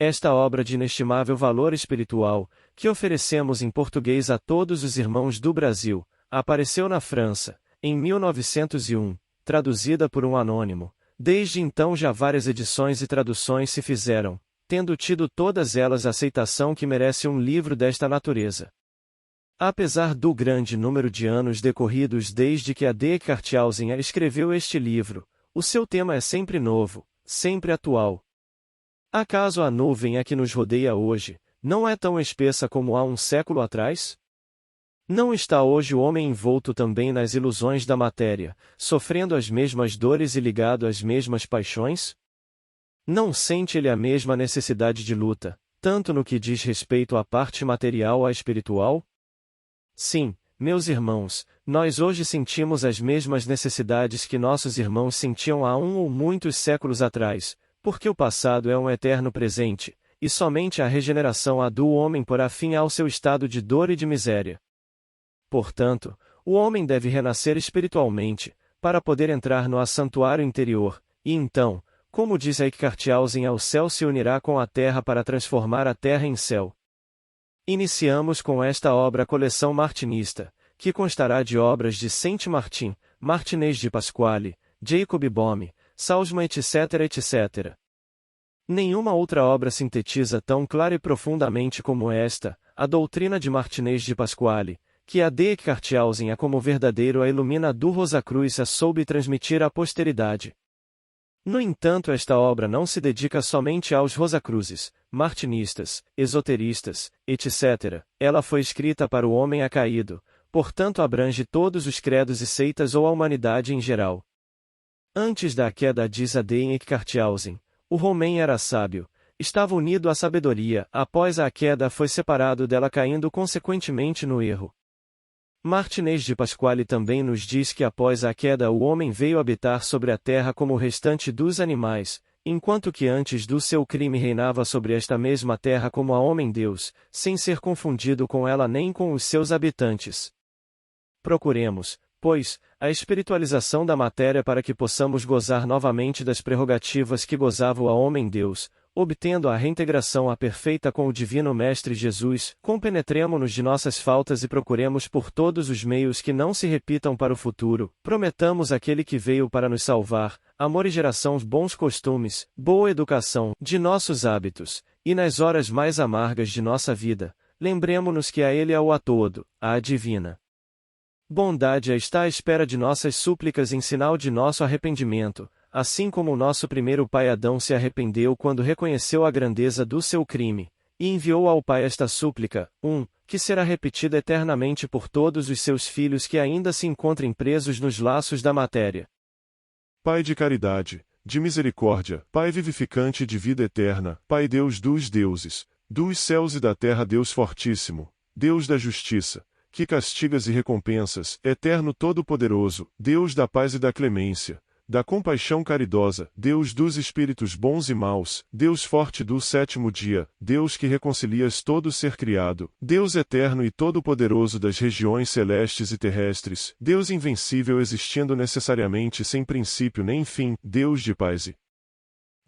Esta obra de inestimável valor espiritual, que oferecemos em português a todos os irmãos do Brasil, apareceu na França, em 1901, traduzida por um anônimo. Desde então já várias edições e traduções se fizeram, tendo tido todas elas a aceitação que merece um livro desta natureza. Apesar do grande número de anos decorridos desde que a D. Cartialzen escreveu este livro, o seu tema é sempre novo, sempre atual. Acaso a nuvem que nos rodeia hoje não é tão espessa como há um século atrás? Não está hoje o homem envolto também nas ilusões da matéria, sofrendo as mesmas dores e ligado às mesmas paixões? Não sente ele a mesma necessidade de luta, tanto no que diz respeito à parte material à espiritual? Sim, meus irmãos, nós hoje sentimos as mesmas necessidades que nossos irmãos sentiam há um ou muitos séculos atrás, porque o passado é um eterno presente, e somente a regeneração do homem porá fim ao seu estado de dor e de miséria. Portanto, o homem deve renascer espiritualmente, para poder entrar no santuário interior, e então, como diz a Cartialzen, o céu se unirá com a terra para transformar a terra em céu. Iniciamos com esta obra a coleção martinista, que constará de obras de Saint-Martin, Martinez de Pasquale, Jacob Boehme, Salzmann etc. Nenhuma outra obra sintetiza tão clara e profundamente como esta, a doutrina de Martinez de Pasquale, que a D. Cartialzen como verdadeiro a ilumina do Rosacruz soube transmitir à posteridade. No entanto, esta obra não se dedica somente aos Rosacruzes, martinistas, esoteristas, etc. Ela foi escrita para o homem caído, portanto abrange todos os credos e seitas ou a humanidade em geral. Antes da queda, diz a D. Cartialzen, o homem era sábio, estava unido à sabedoria, após a queda foi separado dela, caindo consequentemente no erro. Martinez de Pasquale também nos diz que após a queda o homem veio habitar sobre a terra como o restante dos animais, enquanto que antes do seu crime reinava sobre esta mesma terra como a homem-deus, sem ser confundido com ela nem com os seus habitantes. Procuremos, pois, a espiritualização da matéria para que possamos gozar novamente das prerrogativas que gozava o homem-deus, obtendo a reintegração perfeita com o Divino Mestre Jesus, compenetremo-nos de nossas faltas e procuremos por todos os meios que não se repitam para o futuro, prometamos àquele que veio para nos salvar, amor e geração, bons costumes, boa educação, de nossos hábitos, e nas horas mais amargas de nossa vida, lembremo-nos que a Ele é o todo, a divina bondade está à espera de nossas súplicas em sinal de nosso arrependimento, assim como o nosso primeiro pai Adão se arrependeu quando reconheceu a grandeza do seu crime, e enviou ao Pai esta súplica, que será repetida eternamente por todos os seus filhos que ainda se encontrem presos nos laços da matéria. Pai de caridade, de misericórdia, Pai vivificante de vida eterna, Pai Deus dos deuses, dos céus e da terra, Deus fortíssimo, Deus da justiça, que castigas e recompensas, eterno todo-poderoso, Deus da paz e da clemência, da compaixão caridosa, Deus dos espíritos bons e maus, Deus forte do sétimo dia, Deus que reconcilias todo ser criado, Deus eterno e todo-poderoso das regiões celestes e terrestres, Deus invencível existindo necessariamente sem princípio nem fim, Deus de paz e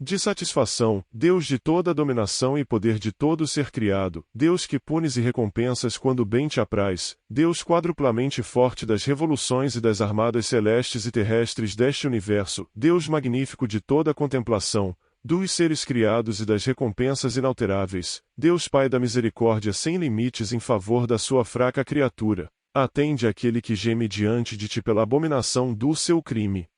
de satisfação, Deus de toda a dominação e poder de todo ser criado, Deus que punes e recompensas quando bem te apraz, Deus quadruplamente forte das revoluções e das armadas celestes e terrestres deste universo, Deus magnífico de toda a contemplação, dos seres criados e das recompensas inalteráveis, Deus Pai da misericórdia sem limites em favor da sua fraca criatura, atende àquele que geme diante de ti pela abominação do seu crime.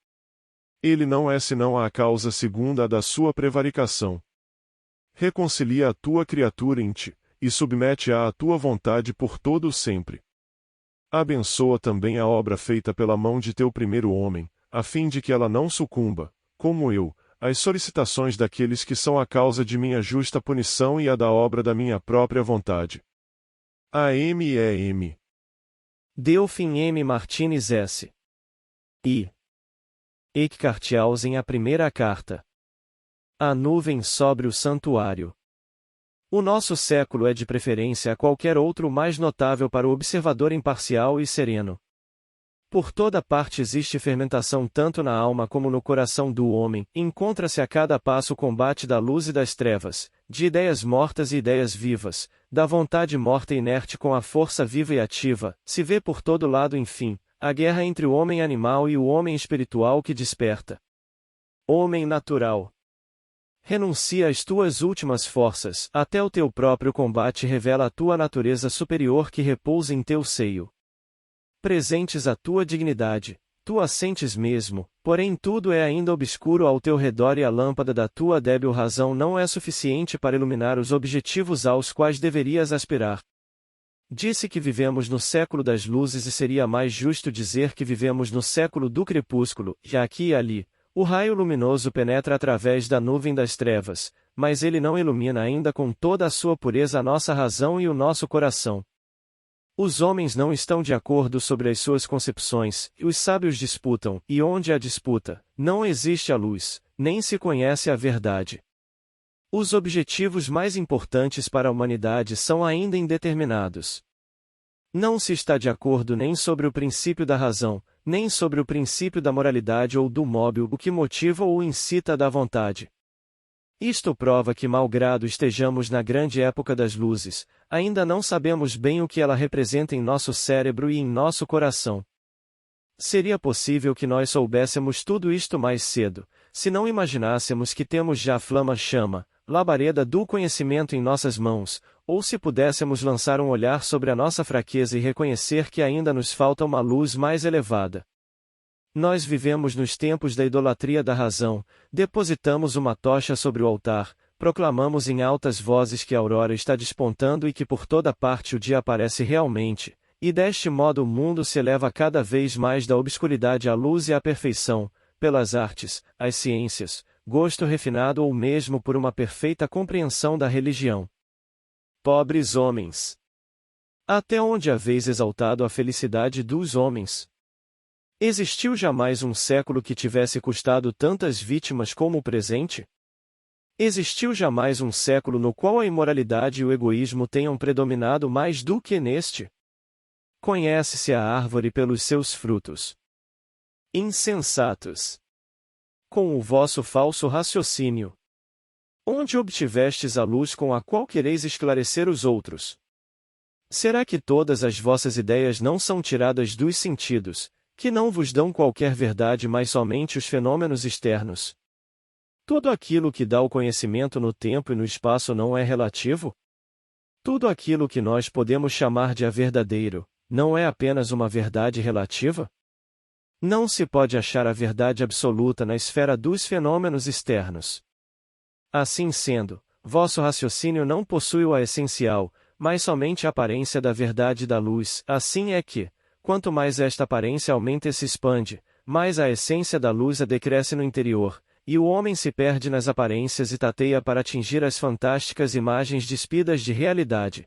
Ele não é senão a causa segunda da sua prevaricação. Reconcilia a tua criatura em ti, e submete-a à tua vontade por todo o sempre. Abençoa também a obra feita pela mão de teu primeiro homem, a fim de que ela não sucumba, como eu, às solicitações daqueles que são a causa de minha justa punição e a da obra da minha própria vontade. A.M.E.M. Delfim M. Martinez S. I. Cartialzen, a primeira carta. A nuvem sobre o santuário. O nosso século é de preferência a qualquer outro mais notável para o observador imparcial e sereno. Por toda parte existe fermentação tanto na alma como no coração do homem, encontra-se a cada passo o combate da luz e das trevas, de ideias mortas e ideias vivas, da vontade morta e inerte com a força viva e ativa, se vê por todo lado enfim, a guerra entre o homem animal e o homem espiritual que desperta. Homem natural. Renuncia às tuas últimas forças, até o teu próprio combate revela a tua natureza superior que repousa em teu seio. Presentes a tua dignidade, tu a sentes mesmo, porém tudo é ainda obscuro ao teu redor e a lâmpada da tua débil razão não é suficiente para iluminar os objetivos aos quais deverias aspirar. Disse que vivemos no século das luzes e seria mais justo dizer que vivemos no século do crepúsculo, e aqui e ali, o raio luminoso penetra através da nuvem das trevas, mas ele não ilumina ainda com toda a sua pureza a nossa razão e o nosso coração. Os homens não estão de acordo sobre as suas concepções, e os sábios disputam, e onde há disputa, não existe a luz, nem se conhece a verdade. Os objetivos mais importantes para a humanidade são ainda indeterminados. Não se está de acordo nem sobre o princípio da razão, nem sobre o princípio da moralidade ou do móvel, o que motiva ou incita da vontade. Isto prova que, malgrado estejamos na grande época das luzes, ainda não sabemos bem o que ela representa em nosso cérebro e em nosso coração. Seria possível que nós soubéssemos tudo isto mais cedo, se não imaginássemos que temos já a flama-chama, labareda do conhecimento em nossas mãos, ou se pudéssemos lançar um olhar sobre a nossa fraqueza e reconhecer que ainda nos falta uma luz mais elevada. Nós vivemos nos tempos da idolatria da razão, depositamos uma tocha sobre o altar, proclamamos em altas vozes que a aurora está despontando e que por toda parte o dia aparece realmente, e deste modo o mundo se eleva cada vez mais da obscuridade à luz e à perfeição, pelas artes, as ciências, gosto refinado ou mesmo por uma perfeita compreensão da religião. Pobres homens! Até onde haveis exaltado a felicidade dos homens? Existiu jamais um século que tivesse custado tantas vítimas como o presente? Existiu jamais um século no qual a imoralidade e o egoísmo tenham predominado mais do que neste? Conhece-se a árvore pelos seus frutos. Insensatos! Com o vosso falso raciocínio, onde obtivestes a luz com a qual quereis esclarecer os outros? Será que todas as vossas ideias não são tiradas dos sentidos, que não vos dão qualquer verdade mas somente os fenômenos externos? Tudo aquilo que dá o conhecimento no tempo e no espaço não é relativo? Tudo aquilo que nós podemos chamar de a verdadeiro, não é apenas uma verdade relativa? Não se pode achar a verdade absoluta na esfera dos fenômenos externos. Assim sendo, vosso raciocínio não possui o essencial, mas somente a aparência da verdade da luz. Assim é que, quanto mais esta aparência aumenta e se expande, mais a essência da luz a decresce no interior, e o homem se perde nas aparências e tateia para atingir as fantásticas imagens despidas de realidade.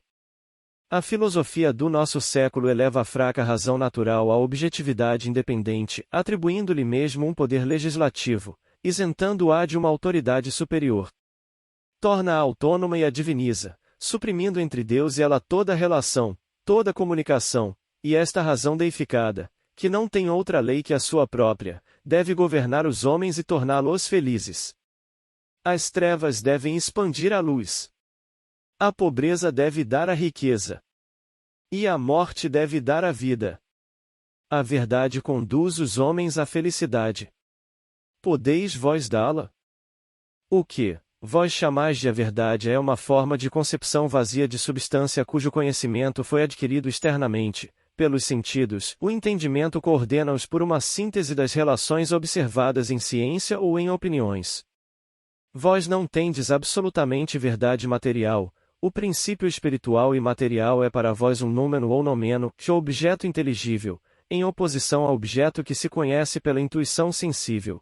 A filosofia do nosso século eleva a fraca razão natural à objetividade independente, atribuindo-lhe mesmo um poder legislativo, isentando-a de uma autoridade superior. Torna-a autônoma e a diviniza, suprimindo entre Deus e ela toda relação, toda comunicação, e esta razão deificada, que não tem outra lei que a sua própria, deve governar os homens e torná-los felizes. As trevas devem expandir a luz. A pobreza deve dar a riqueza. E a morte deve dar a vida. A verdade conduz os homens à felicidade. Podeis vós dá-la? O que vós chamais de a verdade é uma forma de concepção vazia de substância cujo conhecimento foi adquirido externamente, pelos sentidos. O entendimento coordena-os por uma síntese das relações observadas em ciência ou em opiniões. Vós não tendes absolutamente verdade material. O princípio espiritual e material é para vós um número ou nomeno, que objeto inteligível, em oposição ao objeto que se conhece pela intuição sensível.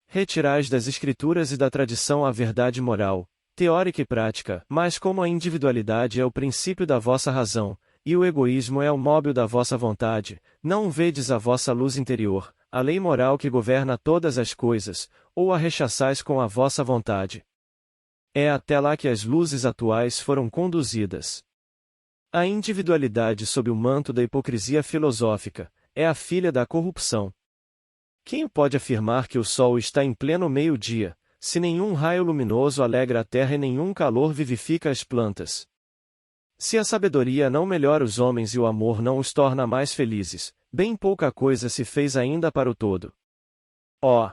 Retirais das escrituras e da tradição a verdade moral, teórica e prática, mas como a individualidade é o princípio da vossa razão, e o egoísmo é o móvel da vossa vontade, não vedes a vossa luz interior, a lei moral que governa todas as coisas, ou a rechaçais com a vossa vontade. É até lá que as luzes atuais foram conduzidas. A individualidade sob o manto da hipocrisia filosófica, é a filha da corrupção. Quem pode afirmar que o sol está em pleno meio-dia, se nenhum raio luminoso alegra a terra e nenhum calor vivifica as plantas? Se a sabedoria não melhora os homens e o amor não os torna mais felizes, bem pouca coisa se fez ainda para o todo. Oh!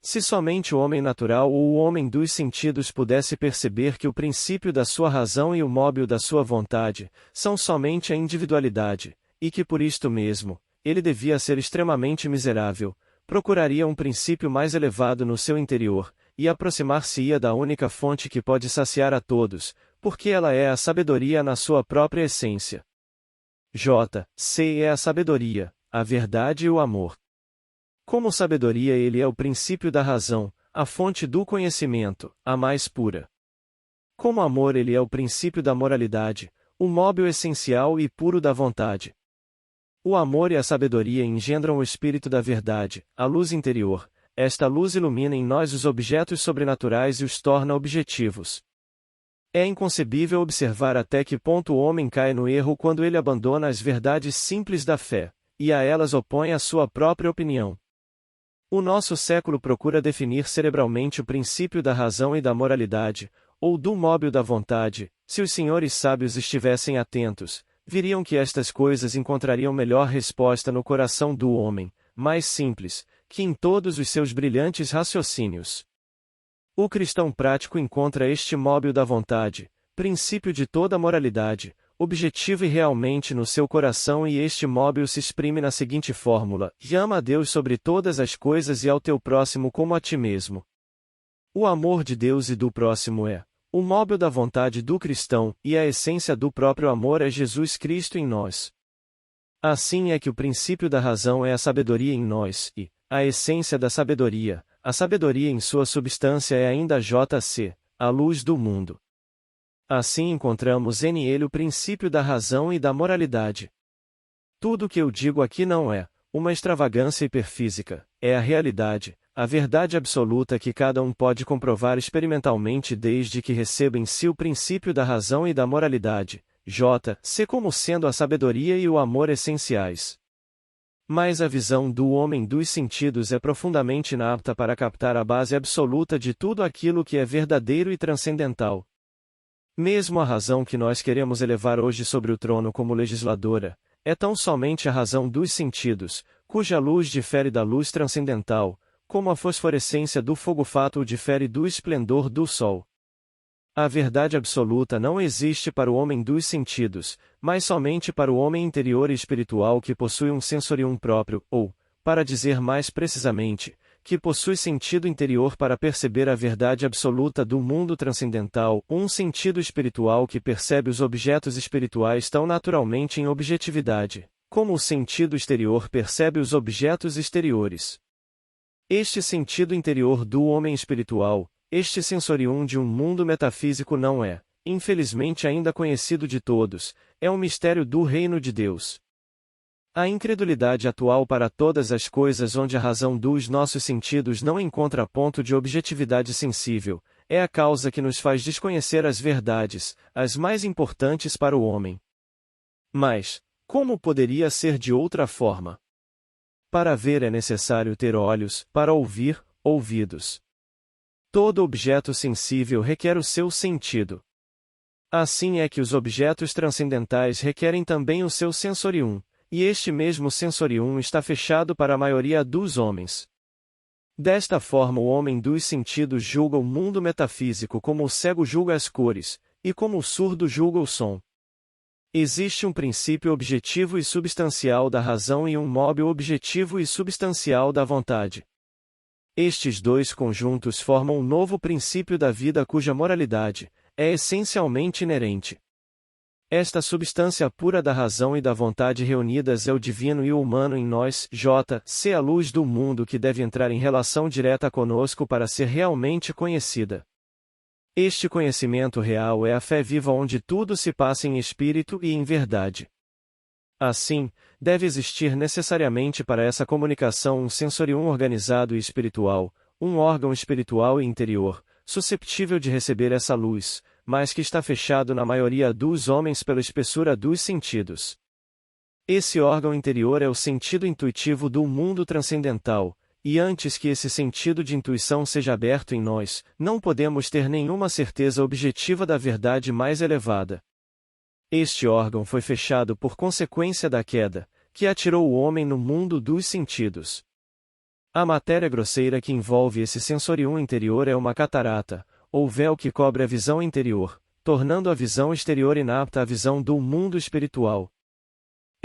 Se somente o homem natural ou o homem dos sentidos pudesse perceber que o princípio da sua razão e o móbil da sua vontade são somente a individualidade, e que por isto mesmo, ele devia ser extremamente miserável, procuraria um princípio mais elevado no seu interior, e aproximar-se-ia da única fonte que pode saciar a todos, porque ela é a sabedoria na sua própria essência. C é a sabedoria, a verdade e o amor. Como sabedoria ele é o princípio da razão, a fonte do conhecimento, a mais pura. Como amor ele é o princípio da moralidade, o móbil essencial e puro da vontade. O amor e a sabedoria engendram o espírito da verdade, a luz interior. Esta luz ilumina em nós os objetos sobrenaturais e os torna objetivos. É inconcebível observar até que ponto o homem cai no erro quando ele abandona as verdades simples da fé, e a elas opõe a sua própria opinião. O nosso século procura definir cerebralmente o princípio da razão e da moralidade, ou do móbil da vontade. Se os senhores sábios estivessem atentos, viriam que estas coisas encontrariam melhor resposta no coração do homem, mais simples, que em todos os seus brilhantes raciocínios. O cristão prático encontra este móbil da vontade, princípio de toda a moralidade, objetivo e realmente no seu coração, e este móbil se exprime na seguinte fórmula: ama a Deus sobre todas as coisas e ao teu próximo como a ti mesmo. O amor de Deus e do próximo é o móbil da vontade do cristão, e a essência do próprio amor é Jesus Cristo em nós. Assim é que o princípio da razão é a sabedoria em nós, e a essência da sabedoria, a sabedoria em sua substância é ainda a luz do mundo. Assim encontramos nele o princípio da razão e da moralidade. Tudo o que eu digo aqui não é uma extravagância hiperfísica, é a realidade, a verdade absoluta que cada um pode comprovar experimentalmente desde que receba em si o princípio da razão e da moralidade, como sendo a sabedoria e o amor essenciais. Mas a visão do homem dos sentidos é profundamente inapta para captar a base absoluta de tudo aquilo que é verdadeiro e transcendental. Mesmo a razão que nós queremos elevar hoje sobre o trono como legisladora, é tão somente a razão dos sentidos, cuja luz difere da luz transcendental, como a fosforescência do fogo fátuo difere do esplendor do sol. A verdade absoluta não existe para o homem dos sentidos, mas somente para o homem interior e espiritual que possui um sensorium próprio, ou, para dizer mais precisamente, que possui sentido interior para perceber a verdade absoluta do mundo transcendental, um sentido espiritual que percebe os objetos espirituais tão naturalmente em objetividade, como o sentido exterior percebe os objetos exteriores. Este sentido interior do homem espiritual, este sensorium de um mundo metafísico não é, infelizmente ainda conhecido de todos, é um mistério do reino de Deus. A incredulidade atual para todas as coisas onde a razão dos nossos sentidos não encontra ponto de objetividade sensível, é a causa que nos faz desconhecer as verdades, as mais importantes para o homem. Mas, como poderia ser de outra forma? Para ver é necessário ter olhos, para ouvir, ouvidos. Todo objeto sensível requer o seu sentido. Assim é que os objetos transcendentais requerem também o seu sensorium, e este mesmo sensorium está fechado para a maioria dos homens. Desta forma o homem dos sentidos julga o mundo metafísico como o cego julga as cores, e como o surdo julga o som. Existe um princípio objetivo e substancial da razão e um móbil objetivo e substancial da vontade. Estes dois conjuntos formam um novo princípio da vida cuja moralidade é essencialmente inerente. Esta substância pura da razão e da vontade reunidas é o divino e o humano em nós, a luz do mundo que deve entrar em relação direta conosco para ser realmente conhecida. Este conhecimento real é a fé viva onde tudo se passa em espírito e em verdade. Assim, deve existir necessariamente para essa comunicação um sensorium organizado e espiritual, um órgão espiritual e interior, susceptível de receber essa luz, mas que está fechado na maioria dos homens pela espessura dos sentidos. Esse órgão interior é o sentido intuitivo do mundo transcendental, e antes que esse sentido de intuição seja aberto em nós, não podemos ter nenhuma certeza objetiva da verdade mais elevada. Este órgão foi fechado por consequência da queda, que atirou o homem no mundo dos sentidos. A matéria grosseira que envolve esse sensorium interior é uma catarata, ou véu que cobre a visão interior, tornando a visão exterior inapta à visão do mundo espiritual.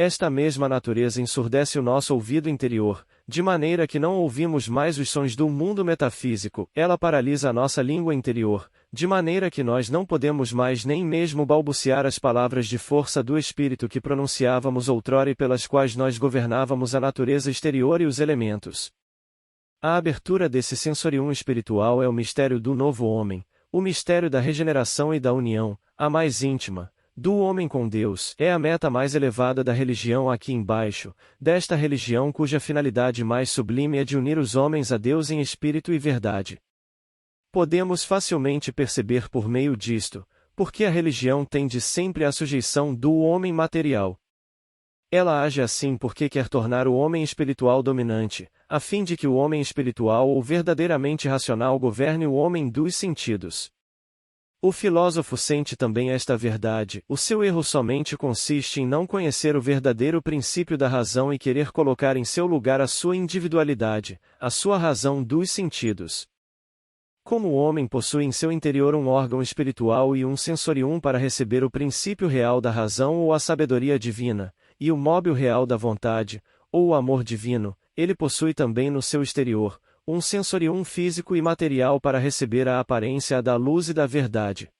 Esta mesma natureza ensurdece o nosso ouvido interior, de maneira que não ouvimos mais os sons do mundo metafísico. Ela paralisa a nossa língua interior, de maneira que nós não podemos mais nem mesmo balbuciar as palavras de força do espírito que pronunciávamos outrora e pelas quais nós governávamos a natureza exterior e os elementos. A abertura desse sensorium espiritual é o mistério do novo homem, o mistério da regeneração e da união, a mais íntima, do homem com Deus. É a meta mais elevada da religião aqui embaixo, desta religião cuja finalidade mais sublime é de unir os homens a Deus em espírito e verdade. Podemos facilmente perceber por meio disto, porque a religião tende sempre à sujeição do homem material. Ela age assim porque quer tornar o homem espiritual dominante, a fim de que o homem espiritual ou verdadeiramente racional governe o homem dos sentidos. O filósofo sente também esta verdade: o seu erro somente consiste em não conhecer o verdadeiro princípio da razão e querer colocar em seu lugar a sua individualidade, a sua razão dos sentidos. Como o homem possui em seu interior um órgão espiritual e um sensorium para receber o princípio real da razão ou a sabedoria divina, e o móvel real da vontade, ou o amor divino, ele possui também no seu exterior um sensorium físico e material para receber a aparência da luz e da verdade.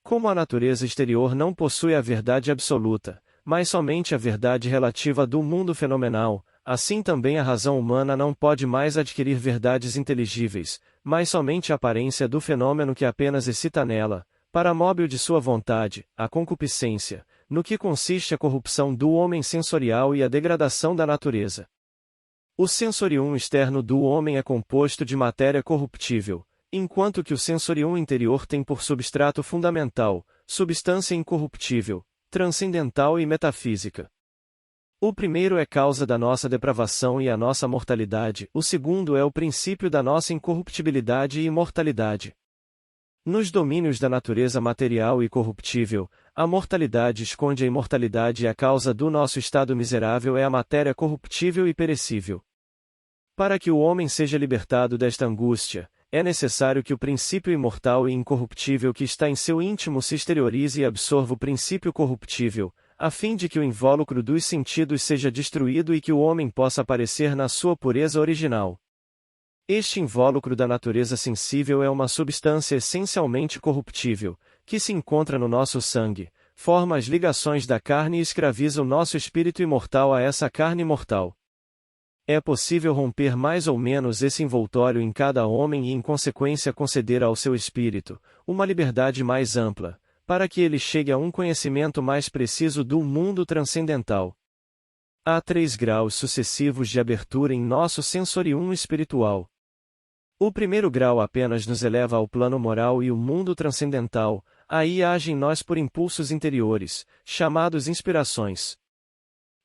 Como a natureza exterior não possui a verdade absoluta, mas somente a verdade relativa do mundo fenomenal, assim também a razão humana não pode mais adquirir verdades inteligíveis, mas somente a aparência do fenômeno que apenas excita nela, para móvel de sua vontade, a concupiscência, no que consiste a corrupção do homem sensorial e a degradação da natureza. O sensorium externo do homem é composto de matéria corruptível, enquanto que o sensorium interior tem por substrato fundamental, substância incorruptível, transcendental e metafísica. O primeiro é causa da nossa depravação e a nossa mortalidade, o segundo é o princípio da nossa incorruptibilidade e imortalidade. Nos domínios da natureza material e corruptível, a mortalidade esconde a imortalidade e a causa do nosso estado miserável é a matéria corruptível e perecível. Para que o homem seja libertado desta angústia, é necessário que o princípio imortal e incorruptível que está em seu íntimo se exteriorize e absorva o princípio corruptível, a fim de que o invólucro dos sentidos seja destruído e que o homem possa aparecer na sua pureza original. Este invólucro da natureza sensível é uma substância essencialmente corruptível, que se encontra no nosso sangue, forma as ligações da carne e escraviza o nosso espírito imortal a essa carne mortal. É possível romper mais ou menos esse envoltório em cada homem e em consequência conceder ao seu espírito uma liberdade mais ampla, para que ele chegue a um conhecimento mais preciso do mundo transcendental. Há 3 graus sucessivos de abertura em nosso sensorium espiritual. O primeiro grau apenas nos eleva ao plano moral e o mundo transcendental, aí age em nós por impulsos interiores, chamados inspirações.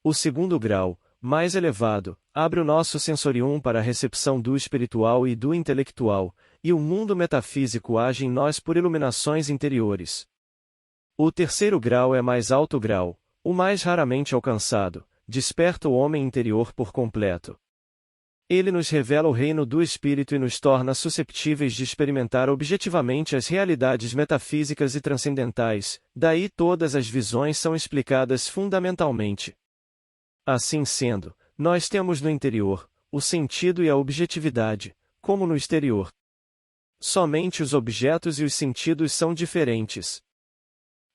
O segundo grau, mais elevado, abre o nosso sensorium para a recepção do espiritual e do intelectual, e o mundo metafísico age em nós por iluminações interiores. O terceiro grau é mais alto grau, o mais raramente alcançado, desperta o homem interior por completo. Ele nos revela o reino do Espírito e nos torna susceptíveis de experimentar objetivamente as realidades metafísicas e transcendentais, daí todas as visões são explicadas fundamentalmente. Assim sendo, nós temos no interior o sentido e a objetividade, como no exterior. Somente os objetos e os sentidos são diferentes.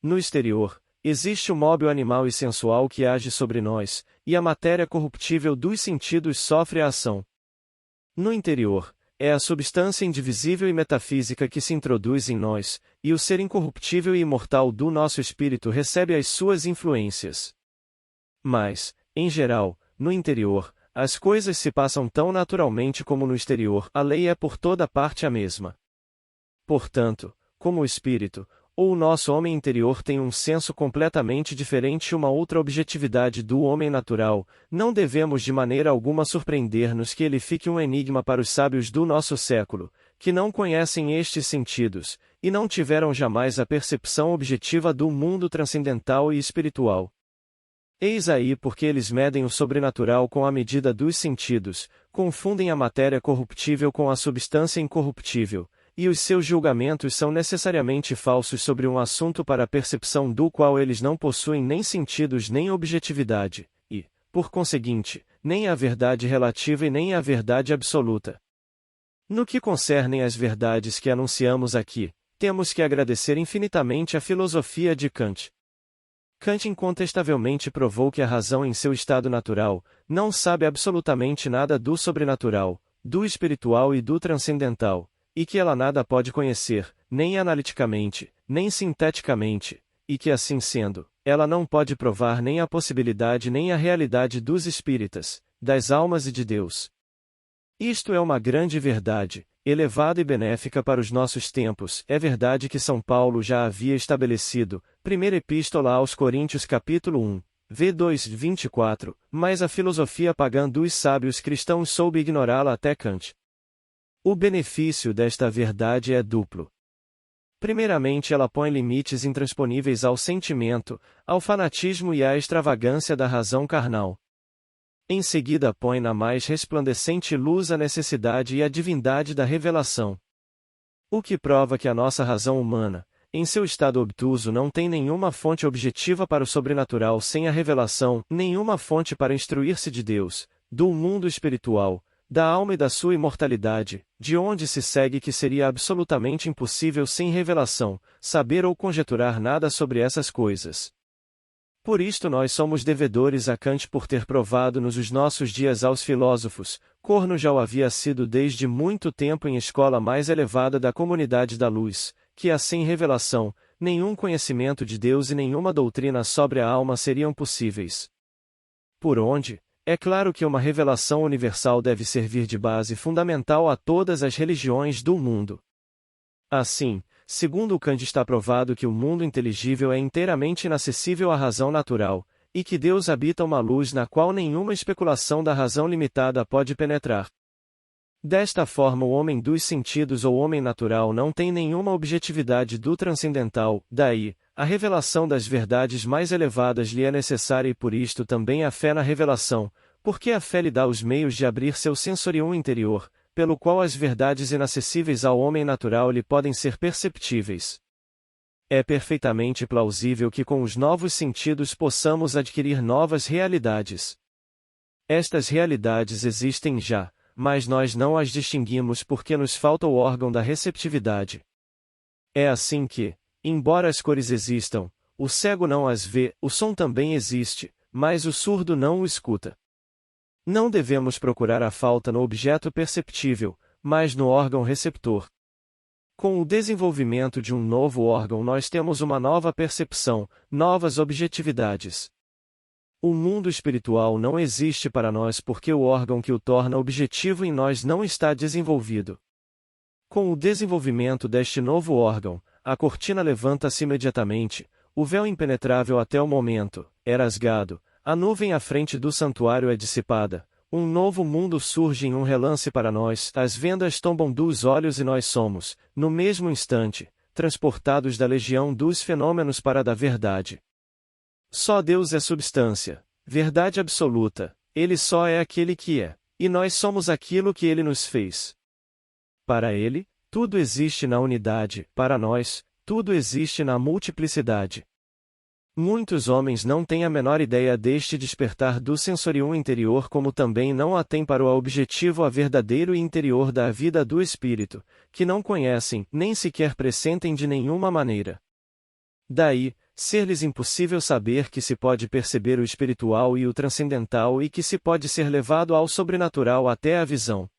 No exterior, existe o móvel animal e sensual que age sobre nós, e a matéria corruptível dos sentidos sofre a ação. No interior, é a substância indivisível e metafísica que se introduz em nós, e o ser incorruptível e imortal do nosso espírito recebe as suas influências. Mas, em geral, no interior, as coisas se passam tão naturalmente como no exterior, a lei é por toda parte a mesma. Portanto, como o espírito, ou o nosso homem interior tem um senso completamente diferente e uma outra objetividade do homem natural, não devemos de maneira alguma surpreender-nos que ele fique um enigma para os sábios do nosso século, que não conhecem estes sentidos, e não tiveram jamais a percepção objetiva do mundo transcendental e espiritual. Eis aí porque eles medem o sobrenatural com a medida dos sentidos, confundem a matéria corruptível com a substância incorruptível, e os seus julgamentos são necessariamente falsos sobre um assunto para a percepção do qual eles não possuem nem sentidos nem objetividade, e, por conseguinte, nem a verdade relativa e nem a verdade absoluta. No que concernem às verdades que anunciamos aqui, temos que agradecer infinitamente a filosofia de Kant. Kant incontestavelmente provou que a razão em seu estado natural não sabe absolutamente nada do sobrenatural, do espiritual e do transcendental, e que ela nada pode conhecer, nem analiticamente, nem sinteticamente, e que assim sendo, ela não pode provar nem a possibilidade nem a realidade dos espíritas, das almas e de Deus. Isto é uma grande verdade, elevada e benéfica para os nossos tempos. É verdade que São Paulo já havia estabelecido, primeira epístola aos Coríntios capítulo 1, v2, 24, mas a filosofia pagã dos sábios cristãos soube ignorá-la até Kant. O benefício desta verdade é duplo. Primeiramente, ela põe limites intransponíveis ao sentimento, ao fanatismo e à extravagância da razão carnal. Em seguida, põe na mais resplandecente luz a necessidade e a divindade da revelação. O que prova que a nossa razão humana, em seu estado obtuso, não tem nenhuma fonte objetiva para o sobrenatural sem a revelação, nenhuma fonte para instruir-se de Deus, do mundo espiritual, da alma e da sua imortalidade, de onde se segue que seria absolutamente impossível sem revelação, saber ou conjeturar nada sobre essas coisas. Por isto nós somos devedores a Kant por ter provado-nos os nossos dias aos filósofos, Corno já o havia sido desde muito tempo em escola mais elevada da comunidade da luz, que sem revelação, nenhum conhecimento de Deus e nenhuma doutrina sobre a alma seriam possíveis. Por onde, é claro que uma revelação universal deve servir de base fundamental a todas as religiões do mundo. Assim, segundo Kant, está provado que o mundo inteligível é inteiramente inacessível à razão natural, e que Deus habita uma luz na qual nenhuma especulação da razão limitada pode penetrar. Desta forma, o homem dos sentidos ou homem natural não tem nenhuma objetividade do transcendental, daí, a revelação das verdades mais elevadas lhe é necessária e por isto também a fé na revelação, porque a fé lhe dá os meios de abrir seu sensorium interior, pelo qual as verdades inacessíveis ao homem natural lhe podem ser perceptíveis. É perfeitamente plausível que com os novos sentidos possamos adquirir novas realidades. Estas realidades existem já, mas nós não as distinguimos porque nos falta o órgão da receptividade. É assim que, embora as cores existam, o cego não as vê, o som também existe, mas o surdo não o escuta. Não devemos procurar a falta no objeto perceptível, mas no órgão receptor. Com o desenvolvimento de um novo órgão nós temos uma nova percepção, novas objetividades. O mundo espiritual não existe para nós porque o órgão que o torna objetivo em nós não está desenvolvido. Com o desenvolvimento deste novo órgão, a cortina levanta-se imediatamente, o véu impenetrável até o momento é rasgado, a nuvem à frente do santuário é dissipada, um novo mundo surge em um relance para nós, as vendas tombam dos olhos e nós somos, no mesmo instante, transportados da legião dos fenômenos para a da verdade. Só Deus é substância, verdade absoluta, Ele só é aquele que é, e nós somos aquilo que Ele nos fez. Para Ele, tudo existe na unidade, para nós, tudo existe na multiplicidade. Muitos homens não têm a menor ideia deste despertar do sensorium interior, como também não a têm para o objetivo a verdadeiro e interior da vida do espírito, que não conhecem, nem sequer pressentem de nenhuma maneira. Daí, ser-lhes impossível saber que se pode perceber o espiritual e o transcendental e que se pode ser levado ao sobrenatural até a visão.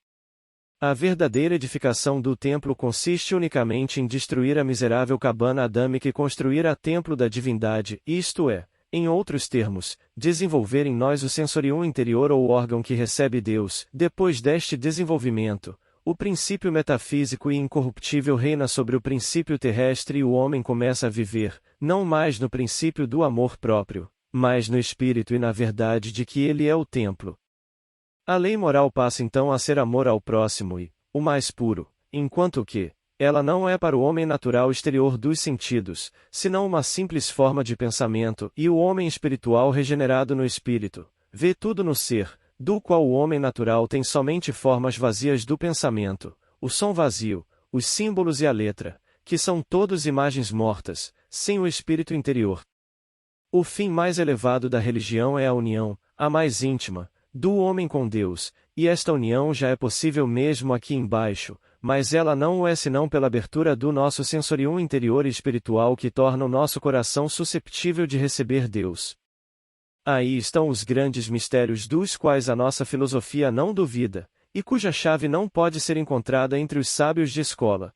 A verdadeira edificação do templo consiste unicamente em destruir a miserável cabana adâmica e construir a templo da divindade, isto é, em outros termos, desenvolver em nós o sensorium interior ou o órgão que recebe Deus. Depois deste desenvolvimento, o princípio metafísico e incorruptível reina sobre o princípio terrestre e o homem começa a viver, não mais no princípio do amor próprio, mas no espírito e na verdade de que ele é o templo. A lei moral passa então a ser amor ao próximo e, o mais puro, enquanto que, ela não é para o homem natural exterior dos sentidos, senão uma simples forma de pensamento, e o homem espiritual regenerado no espírito, vê tudo no ser, do qual o homem natural tem somente formas vazias do pensamento, o som vazio, os símbolos e a letra, que são todos imagens mortas, sem o espírito interior. O fim mais elevado da religião é a união, a mais íntima, do homem com Deus, e esta união já é possível mesmo aqui embaixo, mas ela não o é senão pela abertura do nosso sensorium interior e espiritual que torna o nosso coração susceptível de receber Deus. Aí estão os grandes mistérios dos quais a nossa filosofia não duvida, e cuja chave não pode ser encontrada entre os sábios de escola.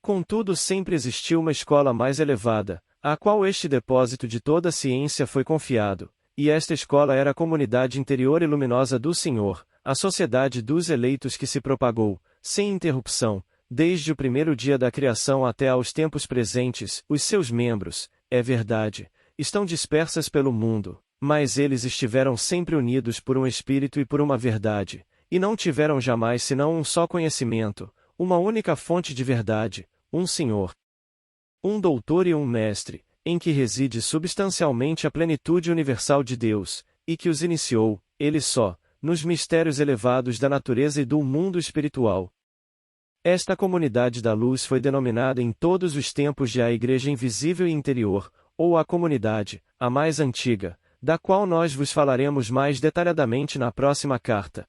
Contudo, sempre existiu uma escola mais elevada, à qual este depósito de toda a ciência foi confiado, e esta escola era a comunidade interior e luminosa do Senhor, a sociedade dos eleitos que se propagou, sem interrupção, desde o primeiro dia da criação até aos tempos presentes. Os seus membros, é verdade, estão dispersas pelo mundo, mas eles estiveram sempre unidos por um espírito e por uma verdade, e não tiveram jamais senão um só conhecimento, uma única fonte de verdade, um Senhor, um doutor e um mestre, em que reside substancialmente a plenitude universal de Deus, e que os iniciou, ele só, nos mistérios elevados da natureza e do mundo espiritual. Esta comunidade da luz foi denominada em todos os tempos de a Igreja Invisível e Interior, ou a comunidade, a mais antiga, da qual nós vos falaremos mais detalhadamente na próxima carta.